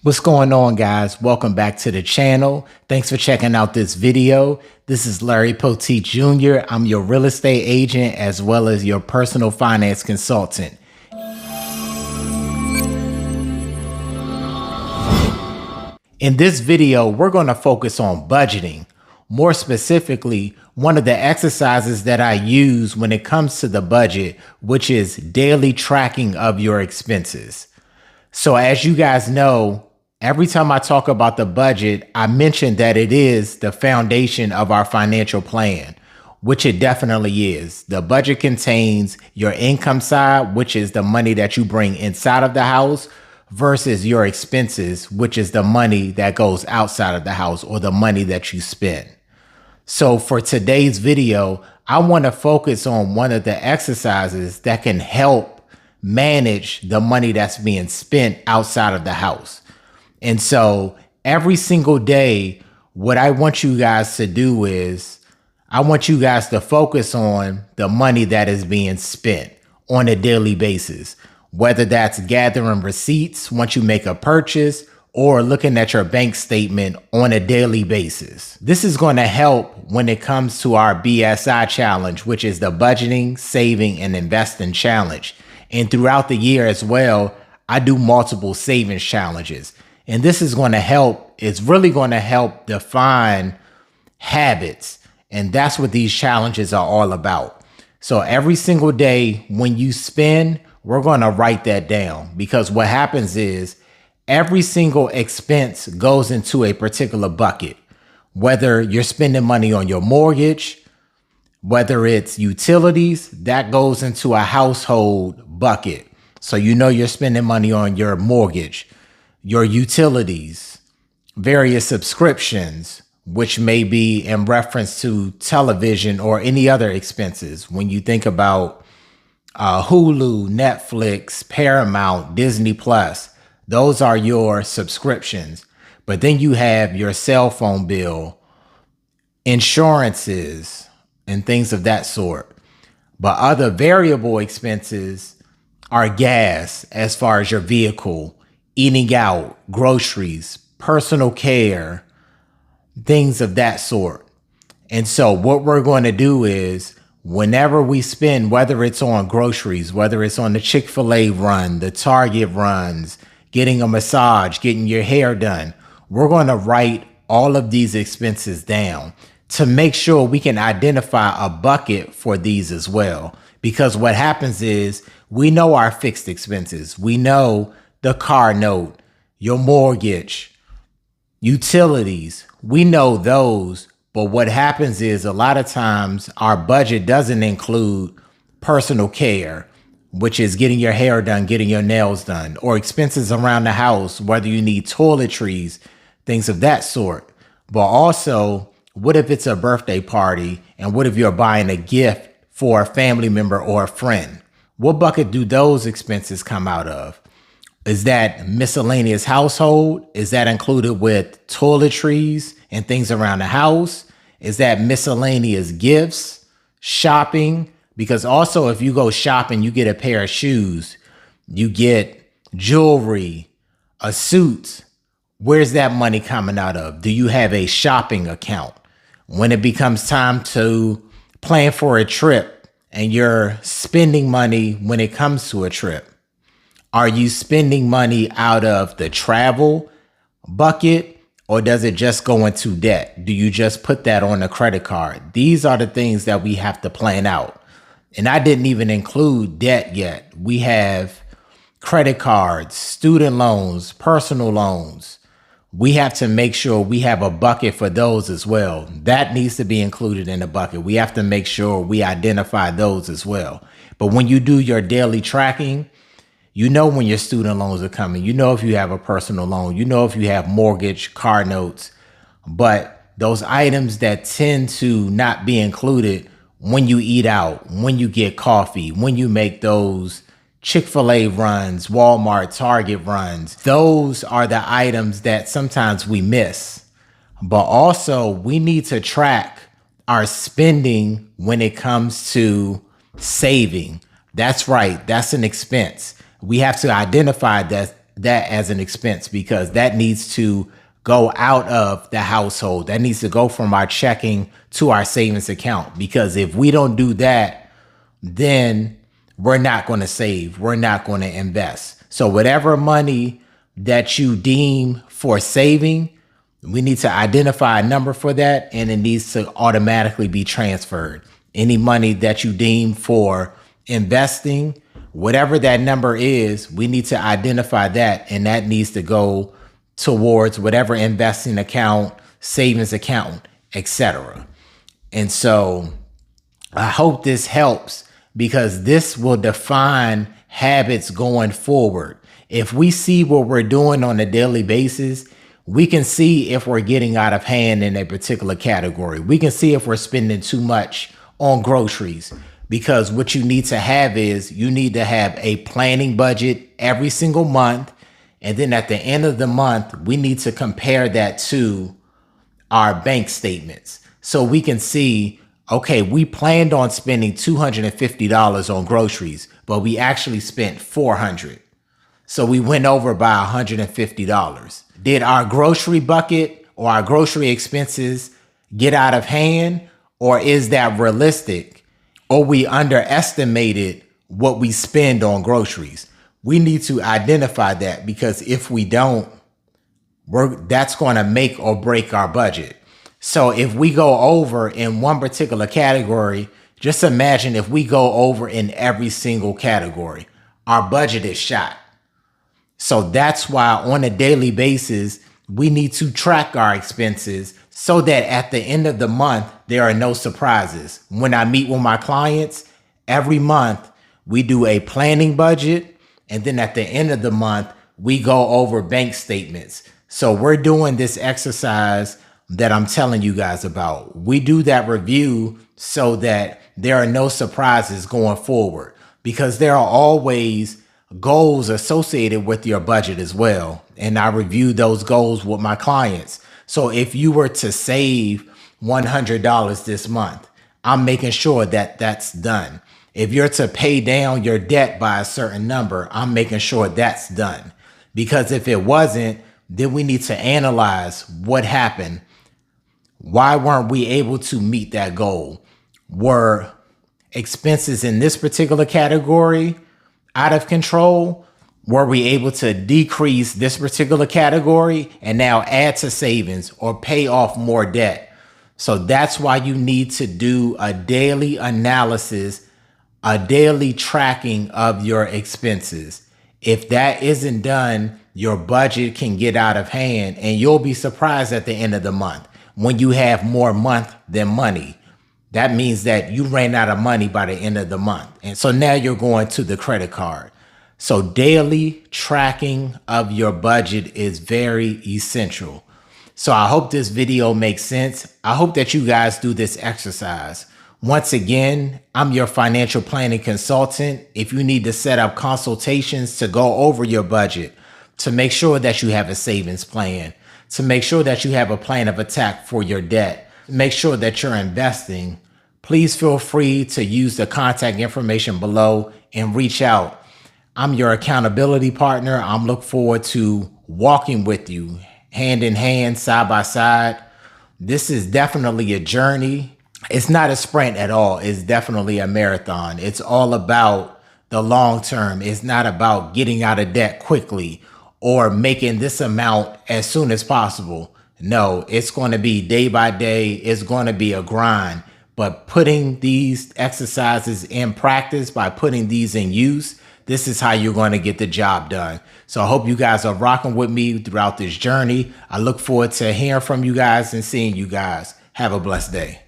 What's going on, guys? Welcome back to the channel. Thanks for checking out this video. This is Larry Poteet Jr. I'm your real estate agent as well as your personal finance consultant. In this video, we're going to focus on budgeting. More specifically, one of the exercises that I use when it comes to the budget, which is daily tracking of your expenses. So as you guys know, every time I talk about the budget, I mention that it is the foundation of our financial plan, which it definitely is. The budget contains your income side, which is the money that you bring inside of the house, versus your expenses, which is the money that goes outside of the house or the money that you spend. So for today's video, I want to focus on one of the exercises that can help manage the money that's being spent outside of the house. And so every single day, what I want you guys to do is I want you guys to focus on the money that is being spent on a daily basis, whether that's gathering receipts once you make a purchase or looking at your bank statement on a daily basis. This is going to help when it comes to our BSI challenge, which is the budgeting, saving, and investing challenge. And throughout the year as well, I do multiple savings challenges. And this is going to help, it's really going to help define habits. And that's what these challenges are all about. So every single day when you spend, we're going to write that down, because what happens is every single expense goes into a particular bucket, whether you're spending money on your mortgage, whether it's utilities, that goes into a household bucket. So you know you're spending money on your mortgage, your utilities, various subscriptions, which may be in reference to television or any other expenses. When you think about Hulu, Netflix, Paramount, Disney Plus, those are your subscriptions. But then you have your cell phone bill, insurances, and things of that sort. But other variable expenses are gas, as far as your vehicle, eating out, groceries, personal care, things of that sort. And so what we're going to do is whenever we spend, whether it's on groceries, whether it's on the Chick-fil-A run, the Target runs, getting a massage, getting your hair done, we're going to write all of these expenses down to make sure we can identify a bucket for these as well. Because what happens is we know our fixed expenses. We know the car note, your mortgage, utilities. We know those. But what happens is a lot of times our budget doesn't include personal care, which is getting your hair done, getting your nails done, or expenses around the house, whether you need toiletries, things of that sort. But also, what if it's a birthday party? And what if you're buying a gift for a family member or a friend? What bucket do those expenses come out of? Is that miscellaneous household? Is that included with toiletries and things around the house? Is that miscellaneous gifts, shopping? Because also if you go shopping, you get a pair of shoes, you get jewelry, a suit. Where's that money coming out of? Do you have a shopping account? When it becomes time to plan for a trip and you're spending money when it comes to a trip, are you spending money out of the travel bucket, or does it just go into debt? Do you just put that on a credit card? These are the things that we have to plan out. And I didn't even include debt yet. We have credit cards, student loans, personal loans. We have to make sure we have a bucket for those as well. That needs to be included in the bucket. We have to make sure we identify those as well. But when you do your daily tracking, you know when your student loans are coming. You know if you have a personal loan. You know if you have mortgage, car notes. But those items that tend to not be included when you eat out, when you get coffee, when you make those Chick-fil-A runs, Walmart, Target runs, those are the items that sometimes we miss. But also we need to track our spending when it comes to saving. That's right. That's an expense. We have to identify that as an expense, because that needs to go out of the household. That needs to go from our checking to our savings account. Because if we don't do that, then we're not going to save. We're not going to invest. So whatever money that you deem for saving, we need to identify a number for that, and it needs to automatically be transferred. Any money that you deem for investing, whatever that number is, we need to identify that, and that needs to go towards whatever investing account, savings account, etc. And so I hope this helps, because this will define habits going forward. If we see what we're doing on a daily basis, we can see if we're getting out of hand in a particular category. We can see if we're spending too much on groceries, because what you need to have is you need to have a planning budget every single month. And then at the end of the month, we need to compare that to our bank statements so we can see, okay, we planned on spending $250 on groceries, but we actually spent $400. So we went over by $150. Did our grocery bucket or our grocery expenses get out of hand, or is that realistic? Or we underestimated what we spend on groceries? We need to identify that, because if we don't, that's going to make or break our budget. So if we go over in one particular category, just imagine if we go over in every single category, our budget is shot. So that's why on a daily basis, we need to track our expenses so that at the end of the month, there are no surprises. When I meet with my clients, every month we do a planning budget. And then at the end of the month, we go over bank statements. So we're doing this exercise that I'm telling you guys about. We do that review so that there are no surprises going forward, because there are always goals associated with your budget as well. And I review those goals with my clients. So if you were to save $100 this month, I'm making sure that that's done. If you're to pay down your debt by a certain number, I'm making sure that's done. Because if it wasn't, then we need to analyze what happened. Why weren't we able to meet that goal? Were expenses in this particular category out of control? Were we able to decrease this particular category and now add to savings or pay off more debt? So that's why you need to do a daily analysis, a daily tracking of your expenses. If that isn't done, your budget can get out of hand, and you'll be surprised at the end of the month when you have more month than money. That means that you ran out of money by the end of the month. And so now you're going to the credit card. So daily tracking of your budget is very essential. So I hope this video makes sense. I hope that you guys do this exercise. Once again, I'm your financial planning consultant. If you need to set up consultations to go over your budget, to make sure that you have a savings plan, to make sure that you have a plan of attack for your debt, make sure that you're investing, please feel free to use the contact information below and reach out. I'm your accountability partner. I'm looking forward to walking with you hand in hand, side by side. This is definitely a journey. It's not a sprint at all. It's definitely a marathon. It's all about the long term. It's not about getting out of debt quickly or making this amount as soon as possible. No, it's going to be day by day. It's going to be a grind. But putting these exercises in practice, by putting these in use, this is how you're going to get the job done. So I hope you guys are rocking with me throughout this journey. I look forward to hearing from you guys and seeing you guys. Have a blessed day.